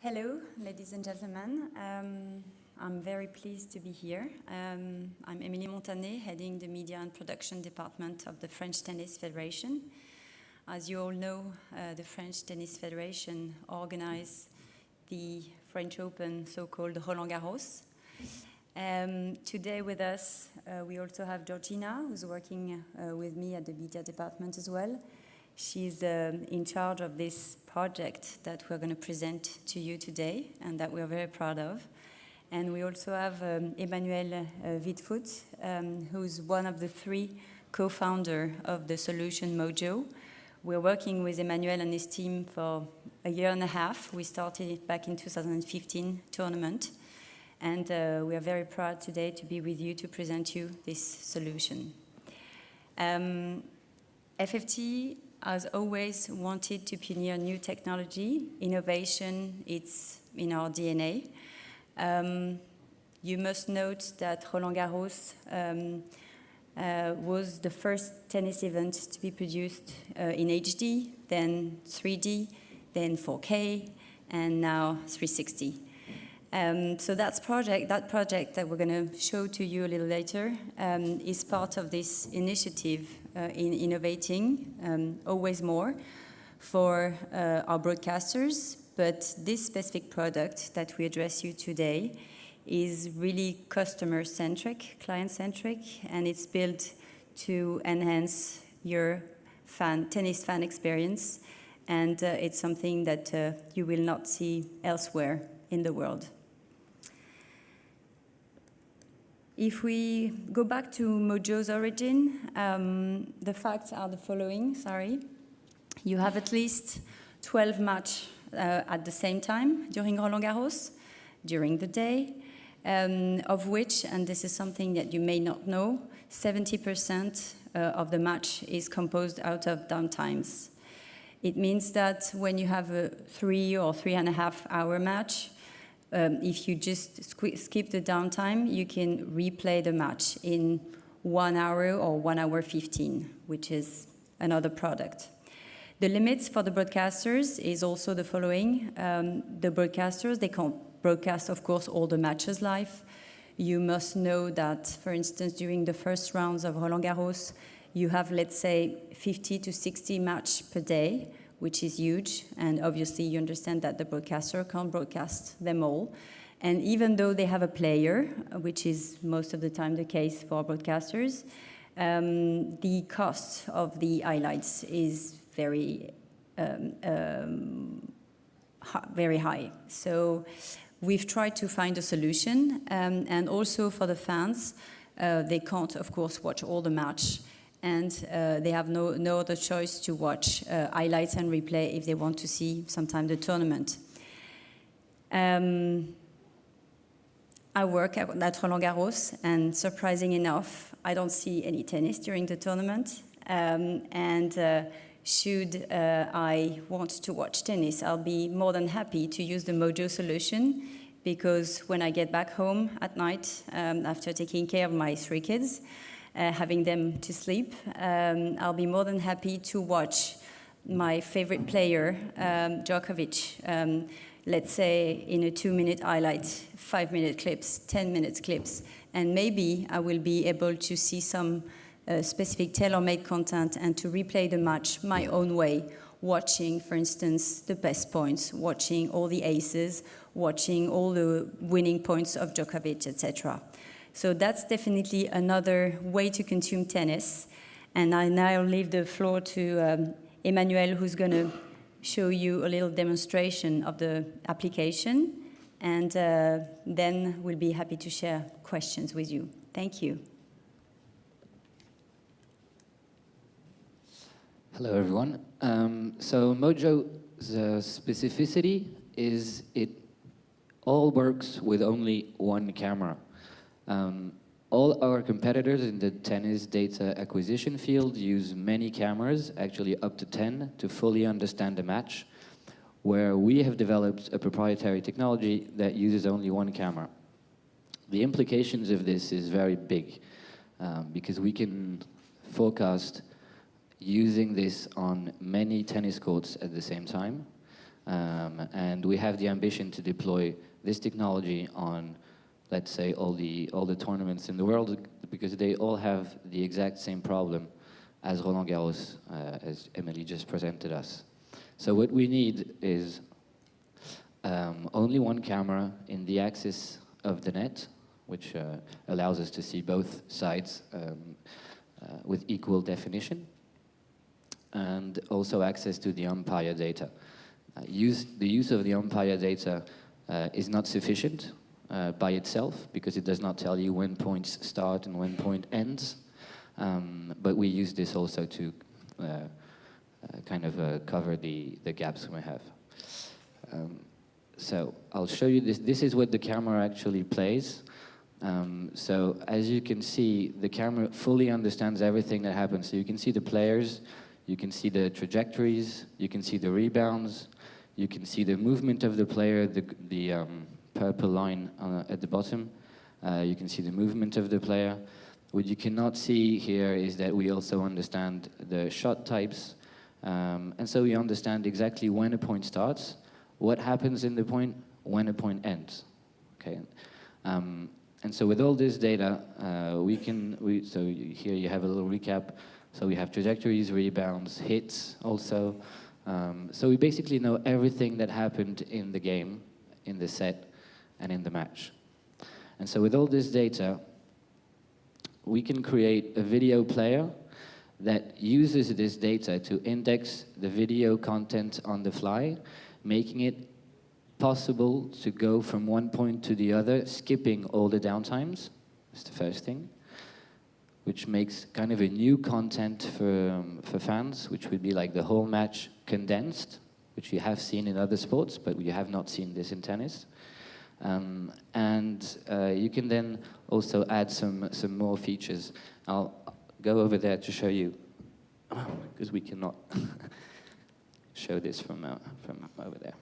Hello, ladies and gentlemen. I'm very pleased to be here. I'm Émilie Montanet, heading the Media and Production Department of the French Tennis Federation. As you all know, the French Tennis Federation organized the French Open, so-called Roland Garros. Today with us, we also have Georgina, who's working with me at the Media Department as well. She's in charge of this project that we're going to present to you today and that we're very proud of. And we also have Emmanuel Wittfoot, who's one of the three co-founders of the solution Mojo. We're working with Emmanuel and his team for a year and a half. We started it back in 2015 tournament. And we are very proud today to be with you to present you this solution. FFT has always wanted to pioneer new technology. Innovation, it's in our DNA. You must note that Roland Garros was the first tennis event to be produced in HD, then 3D, then 4K, and now 360. So that project that we're going to show to you a little later is part of this initiative in innovating always more for our broadcasters. But this specific product that we address you today is really customer-centric, client-centric, and it's built to enhance your tennis fan experience. And it's something that you will not see elsewhere in the world. If we go back to Mojo's origin, the facts are the following, You have at least 12 matches at the same time during Roland Garros, during the day, of which, and this is something that you may not know, 70% of the match is composed out of downtimes. It means that when you have a 3 or 3.5 hour match, if you just skip the downtime, you can replay the match in 1 hour or 1 hour 15, which is another product. The limits for the broadcasters is also the following. The broadcasters, they can't broadcast, of course, all the matches live. You must know that, for instance, during the first rounds of Roland Garros, you have, let's say, 50 to 60 matches per day, which is huge, and obviously you understand that the broadcaster can't broadcast them all. And even though they have a player, which is most of the time the case for broadcasters, the cost of the highlights is very high. So we've tried to find a solution, and also for the fans, they can't, of course, watch all the match. And they have no other choice to watch highlights and replay if they want to see sometime the tournament. I work at Roland Garros, and surprising enough, I don't see any tennis during the tournament. Should I want to watch tennis, I'll be more than happy to use the Mojo solution, because when I get back home at night, after taking care of my 3 kids, having them to sleep, I'll be more than happy to watch my favorite player, Djokovic, let's say in a 2-minute highlight, 5-minute clips, 10-minute clips, and maybe I will be able to see some specific tailor-made content and to replay the match my own way, watching, for instance, the best points, watching all the aces, watching all the winning points of Djokovic, etc. So that's definitely another way to consume tennis. And I now leave the floor to Emmanuel, who's going to show you a little demonstration of the application. And then we'll be happy to share questions with you. Thank you. Hello, everyone. So Mojo's specificity is it all works with only one camera. All our competitors in the tennis data acquisition field use many cameras, actually up to 10, to fully understand the match, where we have developed a proprietary technology that uses only one camera. The implications of this is very big, because we can forecast using this on many tennis courts at the same time. And we have the ambition to deploy this technology on, let's say, all the tournaments in the world, because they all have the exact same problem as Roland Garros, as Emily just presented us. So what we need is only one camera in the axis of the net, which allows us to see both sides with equal definition, and also access to the umpire data. The use of the umpire data is not sufficient by itself, because it does not tell you when points start and when point ends, but we use this also to kind of cover the gaps we have. So I'll show you this. This is what the camera actually plays. So as you can see, the camera fully understands everything that happens. So you can see the players, you can see the trajectories, you can see the rebounds, you can see the movement of the player, the purple line at the bottom. You can see the movement of the player. What you cannot see here is that we also understand the shot types. And so we understand exactly when a point starts, what happens in the point, when a point ends. Okay. And so with all this data, so here you have a little recap. So we have trajectories, rebounds, hits also. So we basically know everything that happened in the game, in the set, and in the match. And so with all this data, we can create a video player that uses this data to index the video content on the fly, making it possible to go from one point to the other, skipping all the downtimes. That's the first thing, which makes kind of a new content for fans, which would be like the whole match condensed, which you have seen in other sports, but you have not seen this in tennis. And you can then also add some more features. I'll go over there to show you, because we cannot show this from over there.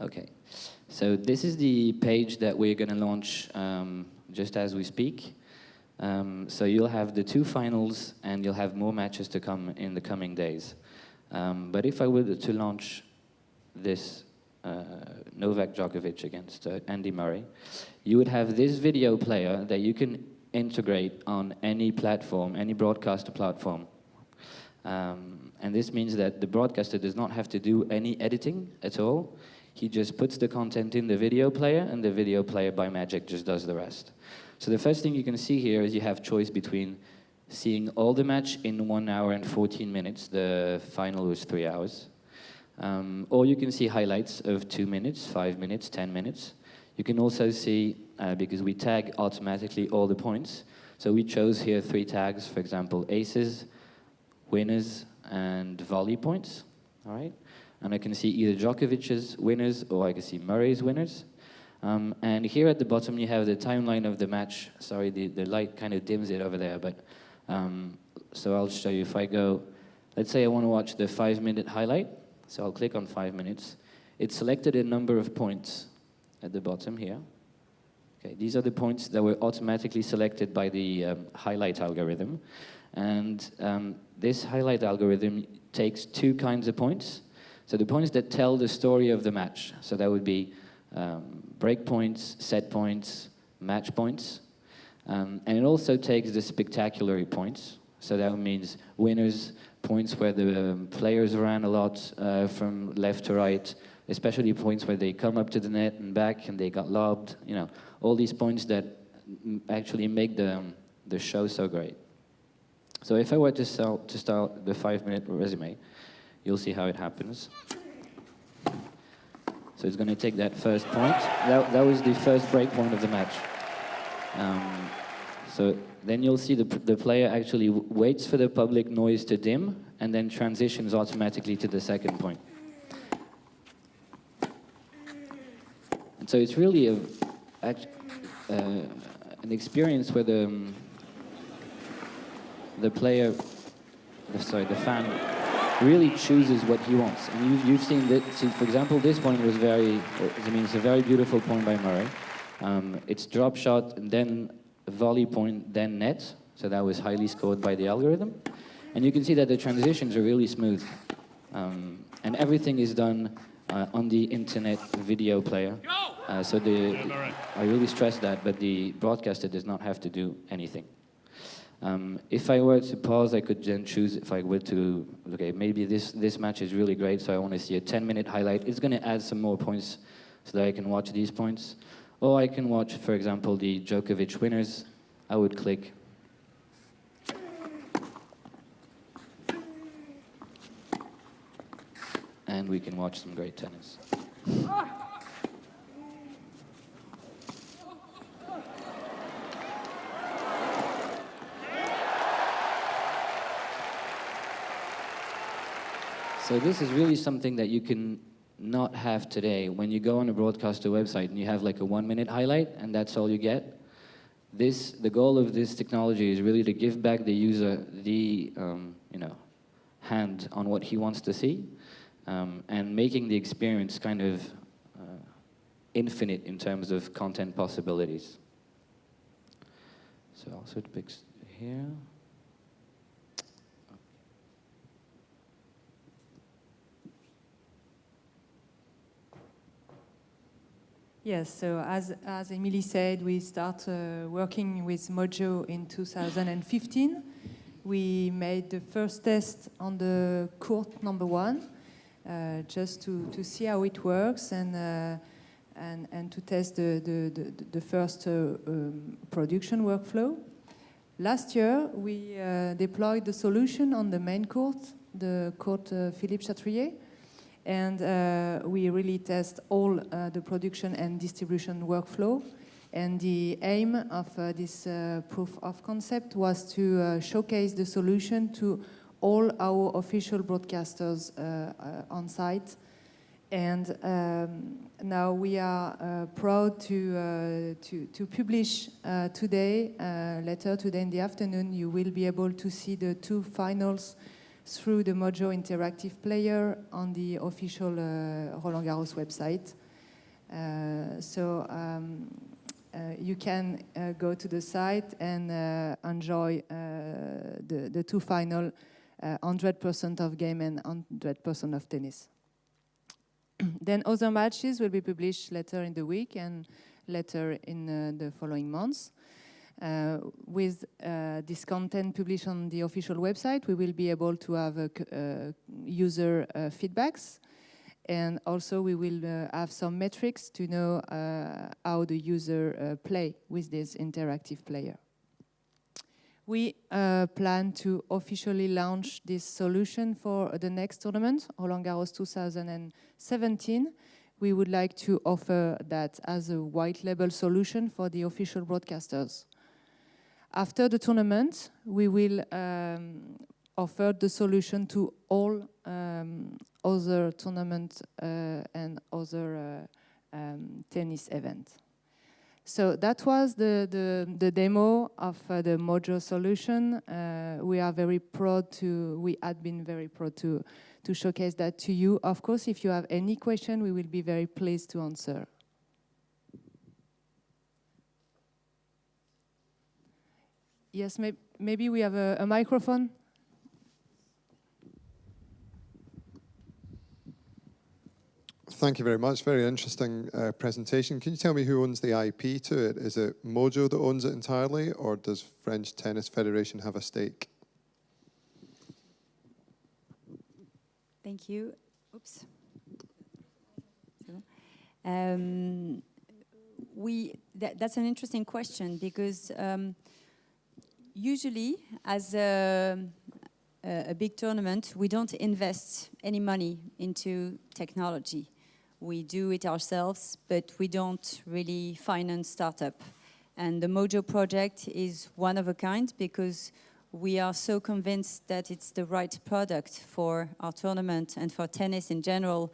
Okay, so this is the page that we're going to launch just as we speak. So you'll have the 2 finals, and you'll have more matches to come in the coming days. But if I were to launch this Novak Djokovic against Andy Murray, you would have this video player that you can integrate on any platform, any broadcaster platform. And this means that the broadcaster does not have to do any editing at all. He just puts the content in the video player, and the video player by magic just does the rest. So the first thing you can see here is you have choice between seeing all the match in 1 hour and 14 minutes. The final was 3 hours. Or you can see highlights of 2 minutes, 5 minutes, 10 minutes. You can also see, because we tag automatically all the points, so we chose here 3 tags, for example, aces, winners, and volley points, all right? And I can see either Djokovic's winners, or I can see Murray's winners. And here at the bottom, you have the timeline of the match. Sorry, the light kind of dims it over there, but so I'll show you. If I go, let's say I want to watch the 5-minute highlight, so I'll click on 5 minutes. It selected a number of points at the bottom here. Okay, these are the points that were automatically selected by the highlight algorithm. And this highlight algorithm takes 2 kinds of points. So the points that tell the story of the match. So that would be break points, set points, match points. And it also takes the spectacular points. So that means winners, points where the players ran a lot from left to right, especially points where they come up to the net and back and they got lobbed. You know, all these points that actually make the show so great. So if I were to start the 5-minute resume, you'll see how it happens. So it's going to take that first point. That was the first break point of the match. So then you'll see the player actually waits for the public noise to dim and then transitions automatically to the second point. And so it's really an experience where the fan really chooses what he wants. And you've seen that, for example, this point was it's a very beautiful point by Murray. It's drop shot, and then volley point, then net. So that was highly scored by the algorithm. And you can see that the transitions are really smooth. And everything is done on the internet video player. I really stress that, but the broadcaster does not have to do anything. If I were to pause, I could then choose if I were to, okay, maybe this match is really great, so I want to see a 10-minute highlight. It's going to add some more points so that I can watch these points. Or I can watch, for example, the Djokovic winners. I would click. And we can watch some great tennis. So this is really something that you can not have today. When you go on a broadcaster website and you have like a 1-minute highlight and that's all you get, the goal of this technology is really to give back the user the hand on what he wants to see, and making the experience kind of infinite in terms of content possibilities. So also it picks here. Yes, so as Emily said, we start working with Mojo in 2015. We made the first test on the court number 1, just to see how it works and to test the first production workflow. Last year, we deployed the solution on the main court, the court Philippe Chatrier. And we really test all the production and distribution workflow. And the aim of this proof of concept was to showcase the solution to all our official broadcasters on site. And now we are proud to publish today, later today in the afternoon, you will be able to see the 2 finals through the Mojo interactive player on the official Roland Garros website. You can go to the site and enjoy the 2 final, 100% of game and 100% of tennis. Then other matches will be published later in the week and later in the following months. With this content published on the official website, we will be able to have user feedbacks, and also we will have some metrics to know how the user play with this interactive player. We plan to officially launch this solution for the next tournament, Roland Garros 2017. We would like to offer that as a white label solution for the official broadcasters. After the tournament, we will offer the solution to all other tournaments and other tennis events. So that was the demo of the Mojo solution. We had been very proud to showcase that to you. Of course, if you have any question, we will be very pleased to answer. Yes, maybe we have a microphone. Thank you very much. Very interesting presentation. Can you tell me who owns the IP to it? Is it Mojo that owns it entirely, or does French Tennis Federation have a stake? Thank you. Oops. That's an interesting question, because usually, as a big tournament, we don't invest any money into technology. We do it ourselves, but we don't really finance startup. And the Mojo project is one of a kind, because we are so convinced that it's the right product for our tournament and for tennis in general,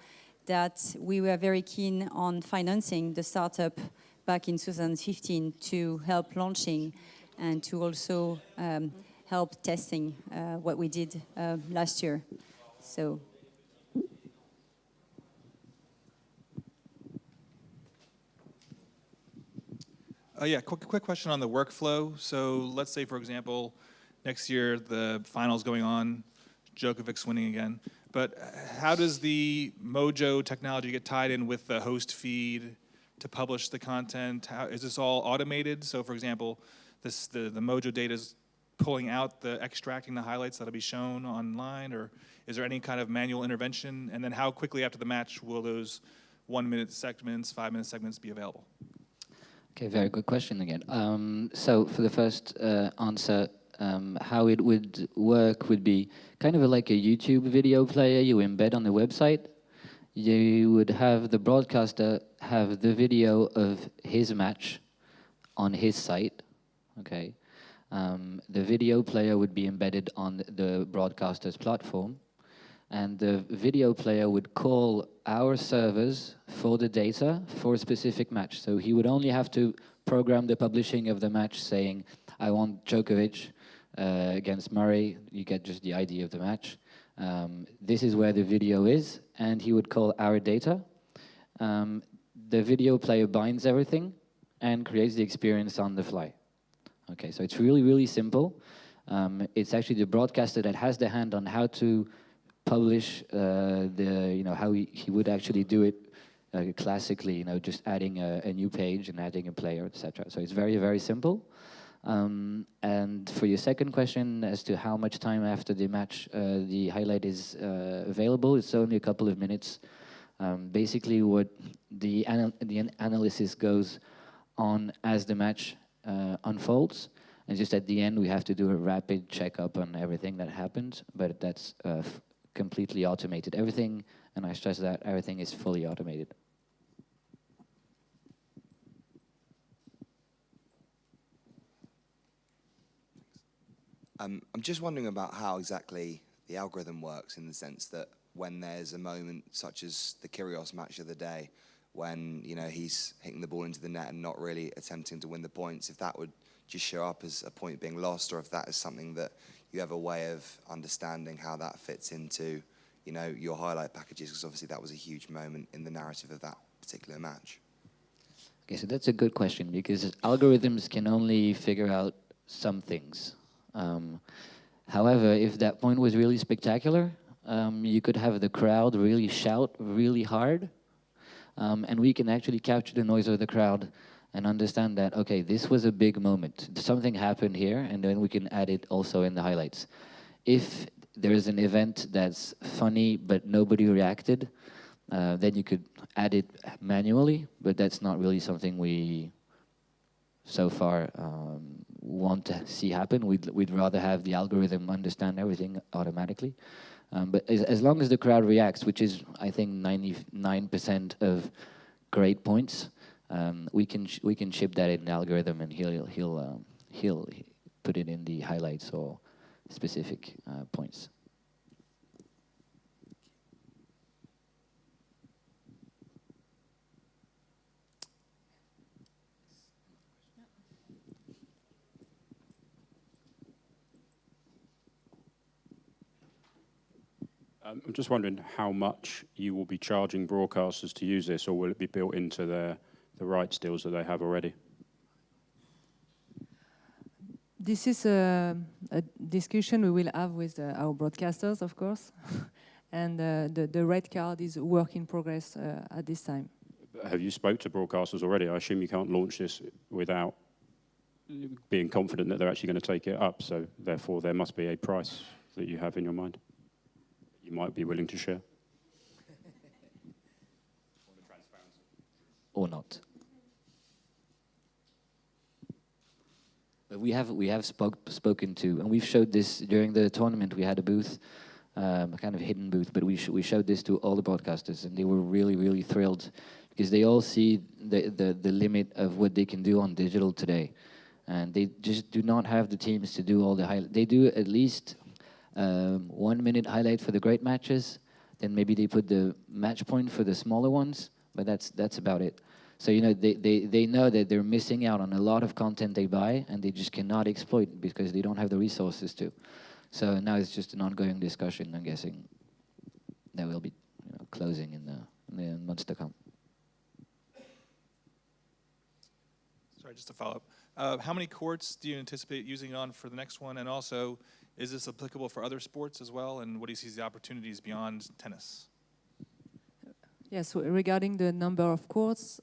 that we were very keen on financing the startup back in 2015 to help launching and to also help testing what we did last year. So. Yeah, quick question on the workflow. So let's say, for example, next year the finals going on, Djokovic's winning again. But how does the Mojo technology get tied in with the host feed to publish the content? How, is this all automated? So for example, the Mojo data is pulling out extracting the highlights that'll be shown online, or is there any kind of manual intervention? And then how quickly after the match will those 1 minute segments, 5 minute segments be available? Okay, very good question again. So for the first answer, how it would work would be kind of like a YouTube video player you embed on the website. You would have the broadcaster have the video of his match on his site, okay? The video player would be embedded on the broadcaster's platform, and the video player would call our servers for the data for a specific match. So he would only have to program the publishing of the match saying, I want Djokovic against Murray. You get just the idea of the match. This is where the video is, and he would call our data. The video player binds everything and creates the experience on the fly. Okay, so it's really, really simple. It's actually the broadcaster that has the hand on how to publish how he would actually do it classically, just adding a new page and adding a player, etc. So it's very, very simple. And for your second question as to how much time after the match the highlight is available, it's only a couple of minutes. Basically, what the analysis goes on as the match unfolds, and just at the end we have to do a rapid checkup on everything that happened, but that's completely automated. Everything, and I stress that, everything is fully automated. I'm just wondering about how exactly the algorithm works, in the sense that when there's a moment such as the Kyrgios match of the day, when he's hitting the ball into the net and not really attempting to win the points, if that would just show up as a point being lost, or if that is something that you have a way of understanding how that fits into your highlight packages, because obviously that was a huge moment in the narrative of that particular match. Okay, so that's a good question, because algorithms can only figure out some things. However, if that point was really spectacular, you could have the crowd really shout really hard, and we can actually capture the noise of the crowd and understand that, okay, this was a big moment. Something happened here, and then we can add it also in the highlights. If there's an event that's funny but nobody reacted, then you could add it manually, but that's not really something we so far want to see happen. We'd rather have the algorithm understand everything automatically. But as long as the crowd reacts, which is, I think, 99% of great points, we can ship that in the algorithm, and he'll put it in the highlights or specific points. I'm just wondering how much you will be charging broadcasters to use this, or will it be built into the rights deals that they have already? This is a discussion we will have with our broadcasters, of course. And the red card is a work in progress at this time. Have you spoke to broadcasters already? I assume you can't launch this without being confident that they're actually going to take it up, so therefore there must be a price that you have in your mind you might be willing to share. Or not. But we have spoken to, and we've showed this during the tournament. We had a booth, a kind of hidden booth, but we showed this to all the broadcasters, and they were really, really thrilled, because they all see the limit of what they can do on digital today, and they just do not have the teams to do all the highlights. They do at least 1 minute highlight for the great matches, then maybe they put the match point for the smaller ones, but that's about it. So they know that they're missing out on a lot of content they buy, and they just cannot exploit because they don't have the resources to. So now it's just an ongoing discussion. I'm guessing that will be closing in the months to come. Sorry, just to follow up. How many courts do you anticipate using it on for the next one? And also, is this applicable for other sports as well? And what do you see as the opportunities beyond tennis? Yes, so regarding the number of courts,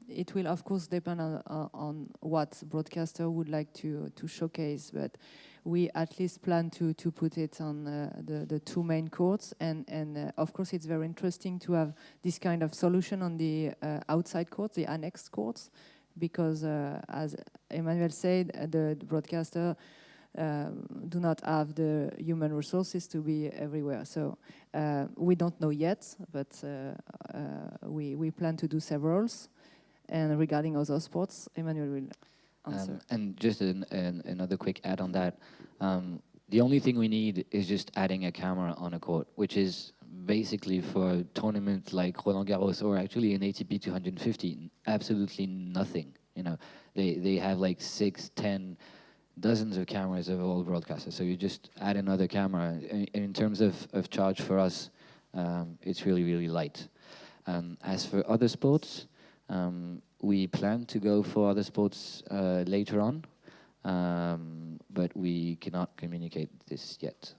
it will of course depend on what broadcaster would like to showcase, but we at least plan to put it on the two main courts, and of course it's very interesting to have this kind of solution on the outside courts, the annex courts, because as Emmanuel said, the broadcaster do not have the human resources to be everywhere. So we don't know yet, but we plan to do severals. And regarding other sports, Emmanuel will answer. And just another quick add on that. The only thing we need is just adding a camera on a court, which is basically for tournaments like Roland Garros or actually an ATP 250, absolutely nothing. You know, they have like 6, 10, dozens of cameras of all broadcasters. So you just add another camera. In terms of charge for us, it's really, really light. As for other sports, we plan to go for other sports later on, but we cannot communicate this yet.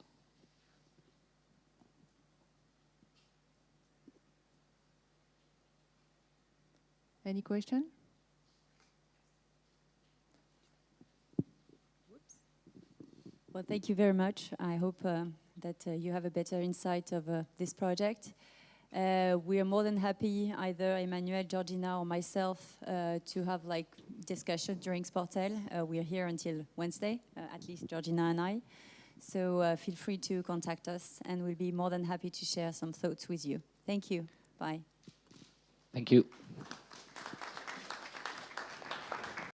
Any question? Well, thank you very much. I hope that you have a better insight of this project. We are more than happy, either Emmanuel, Georgina, or myself, to have like discussion during Sportel. We are here until Wednesday, at least Georgina and I. So feel free to contact us, and we'll be more than happy to share some thoughts with you. Thank you. Bye. Thank you.